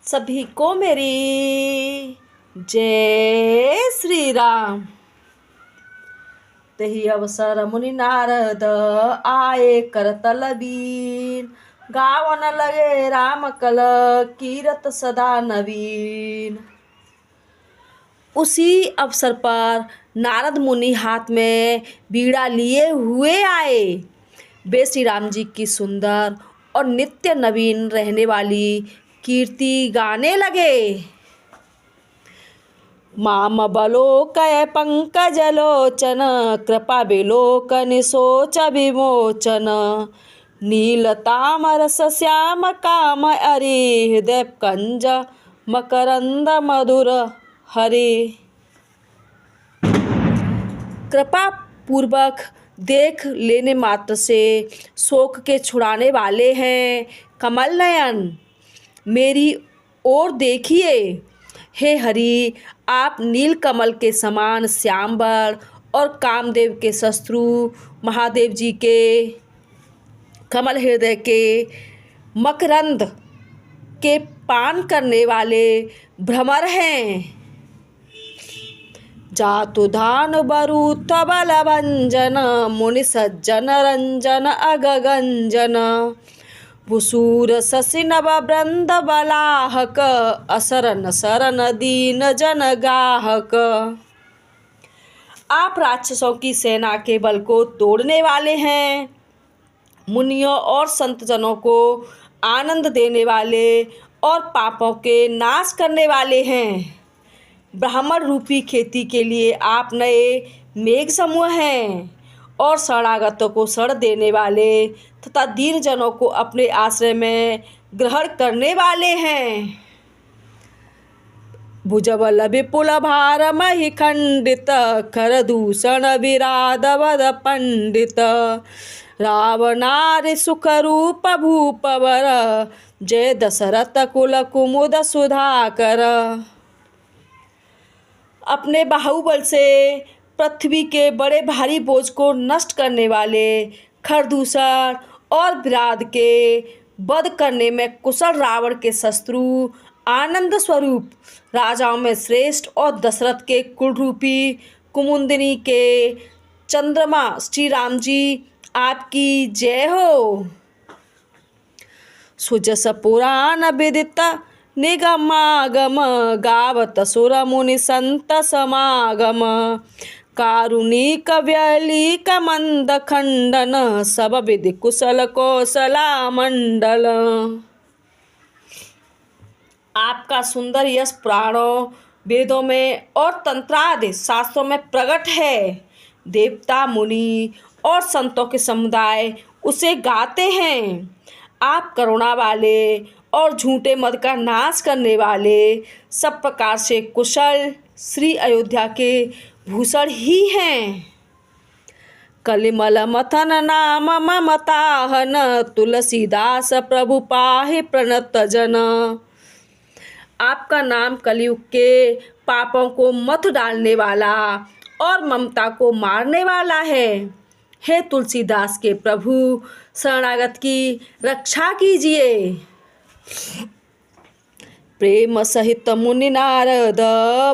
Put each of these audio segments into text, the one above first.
सभी को मेरी जय श्री राम। तेहि अवसर मुनि नारद आए करतल बीन, गावन लगे राम कल कीरत सदा नवीन। उसी अवसर पर नारद मुनि हाथ में बीड़ा लिए हुए आए। वे श्री राम जी की सुंदर और नित्य नवीन रहने वाली कीर्ति गाने लगे। माम बलोकय पंकज लोचन, कृपा विलोकन सोच विमोचन। नील तामरस श्याम काम हरि, हृदय कंज मकरंद मधुर हरि। कृपा पूर्वक देख लेने मात्र से शोक के छुड़ाने वाले हैं कमल नयन। मेरी ओर देखिए हे हरि, आप नील कमल के समान श्यामवर और कामदेव के शत्रु महादेव जी के कमल हृदय के मकरंद के पान करने वाले भ्रमर हैं। जातु धान बरु तबल भंजन, मुनि सज्जन रंजन अगगंजन। भूसूर शशि नव वृंद बलाहक, असरन सरन दीन जन गाहक। आप राक्षसों की सेना के बल को तोड़ने वाले हैं, मुनियों और संतजनों को आनंद देने वाले और पापों के नाश करने वाले हैं। ब्राह्मण रूपी खेती के लिए आप नए मेघ समूह हैं और शरणागतों को शरण देने वाले तथा दीन जनों को अपने आश्रय में ग्रहण करने वाले हैं। भुजबल विपुल भार महि खंडित, कर दूषण विराध वद पंडित। रावणारि सुख रूप भूपवर, जय दशरथ कुल कुमुद सुधाकर। अपने बाहुबल से पृथ्वी के बड़े भारी बोझ को नष्ट करने वाले, खरदूषण और विराध के वध करने में कुशल रावण के शत्रु आनंद स्वरूप, राजाओं में श्रेष्ठ और दशरथ के कुल रूपी कुमुदिनी के चंद्रमा श्री राम जी आपकी जय हो। सुजस पुराण विदित निगमागम, गावत सुर मुनि संत समागम। कारुणिक व्यलिक मंद खंडन, सब विधि कुशल कौशला मंडल। आपका सुंदर यश पुराणों, वेदों में और तंत्रादि शास्त्रों में प्रकट है। देवता मुनि और संतों के समुदाय उसे गाते हैं। आप करुणा वाले और झूठे मद का नाश करने वाले, सब प्रकार से कुशल श्री अयोध्या के भूषण ही हैं। कलिमल मथन नाम ममताहन, तुलसीदास प्रभु पाहि प्रणत जन। आपका नाम कलयुग के पापों को मथ डालने वाला और ममता को मारने वाला है। हे तुलसीदास के प्रभु, शरणागत की रक्षा कीजिए। प्रेम सहित मुनि नारद,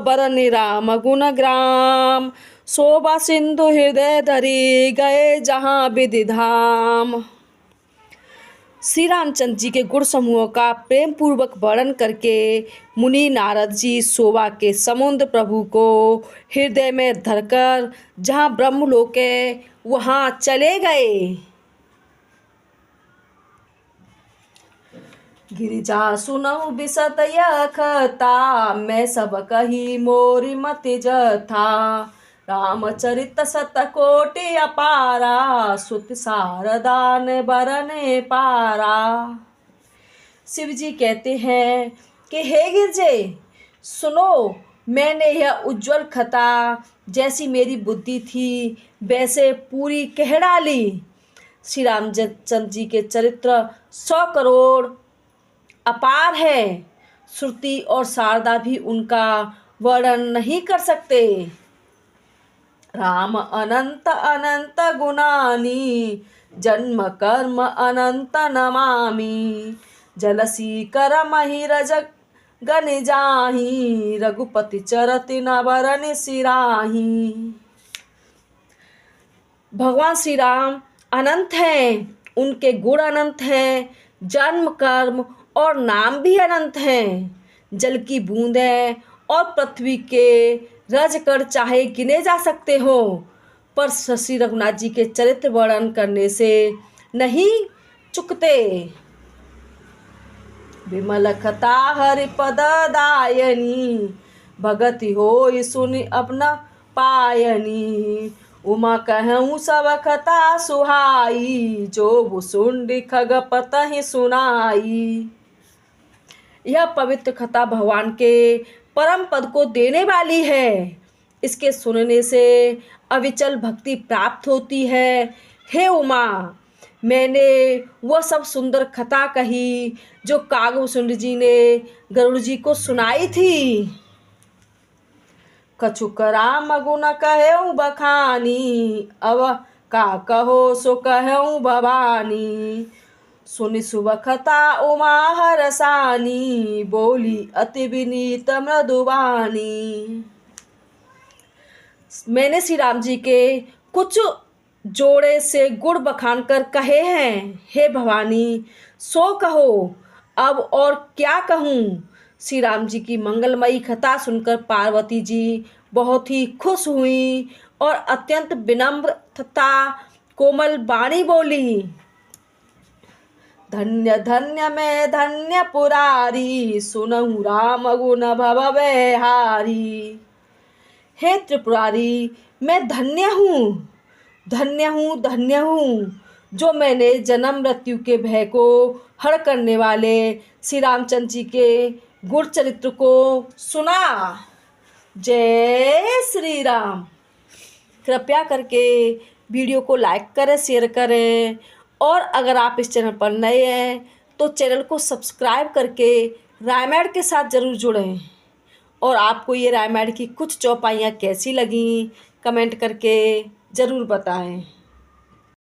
बरनि राम गुण ग्राम। शोभा सिंधु हृदय धरी, गए जहाँ विधि धाम। श्री रामचंद्र जी के गुण समूहों का प्रेम पूर्वक वर्णन करके मुनि नारद जी शोभा के समुद्र प्रभु को हृदय में धरकर जहाँ ब्रह्मलोक है वहाँ चले गए। गिरिजा सुनऊ बिसत यखता, मैं सब कही मोरि मति जथा। रामचरित शतकोटि अपारा, सुत सारदान बरने पारा। शिव जी कहते हैं कि हे गिरजे सुनो, मैंने यह उज्जवल कथा जैसी मेरी बुद्धि थी वैसे पूरी कह डाली। श्री रामचंद्र जी के चरित्र 100 करोड़ अपार है। श्रुति और शारदा भी उनका वर्णन नहीं कर सकते। राम अनंत अनंत गुणानी, जन्म कर्म अनंत नमामि। जलसी कर महिरज गन जाही, रघुपति चरति न बरन सिराही। भगवान श्री राम अनंत हैं, उनके गुण अनंत हैं, जन्म कर्म और नाम भी अनंत हैं। जल की बूंदें और पृथ्वी के रज कण चाहे गिने जा सकते हो, पर श्री रघुनाथ जी के चरित्र वर्णन करने से नहीं चुकते। विमल कथा हरिपद दायनी, भगति होई सुनि अपना पायनी। उमा कहूँ सब कथा सुहाई, जो भुसुंडी खगपत ही सुनाई। यह पवित्र कथा भगवान के परम पद को देने वाली है। इसके सुनने से अविचल भक्ति प्राप्त होती है। हे उमा, मैंने वह सब सुंदर कथा कही जो कागभूषुंड जी ने गरुड़ जी को सुनाई थी। कछु राम गुण कहूँ बखानी, अब का कहो सो कहूँ भवानी। सुनि शुभ कथा उमा हरसानी, बोली अति विनीत मृदुवानी। मैंने श्री राम जी के कुछ जोड़े से गुण बखान कर कहे हैं। हे भवानी, सो कहो, अब और क्या कहूँ। श्री राम जी की मंगलमयी कथा सुनकर पार्वती जी बहुत ही खुश हुई और अत्यंत विनम्र तथा कोमल वाणी बोली। धन्य धन्य मैं धन्य पुरारी, सुनहु राम गुण भव बेहारी। हे त्रिपुरारी, मैं धन्य हूँ, धन्य हूँ, धन्य हूँ, जो मैंने जन्म मृत्यु के भय को हर करने वाले श्री रामचंद्र जी के गुण चरित्र को सुना। जय श्री राम। कृपया करके वीडियो को लाइक करें, शेयर करें, और अगर आप इस चैनल पर नए हैं तो चैनल को सब्सक्राइब करके रामायण के साथ ज़रूर जुड़ें। और आपको ये रामायण की कुछ चौपाइयाँ कैसी लगीं कमेंट करके ज़रूर बताएं।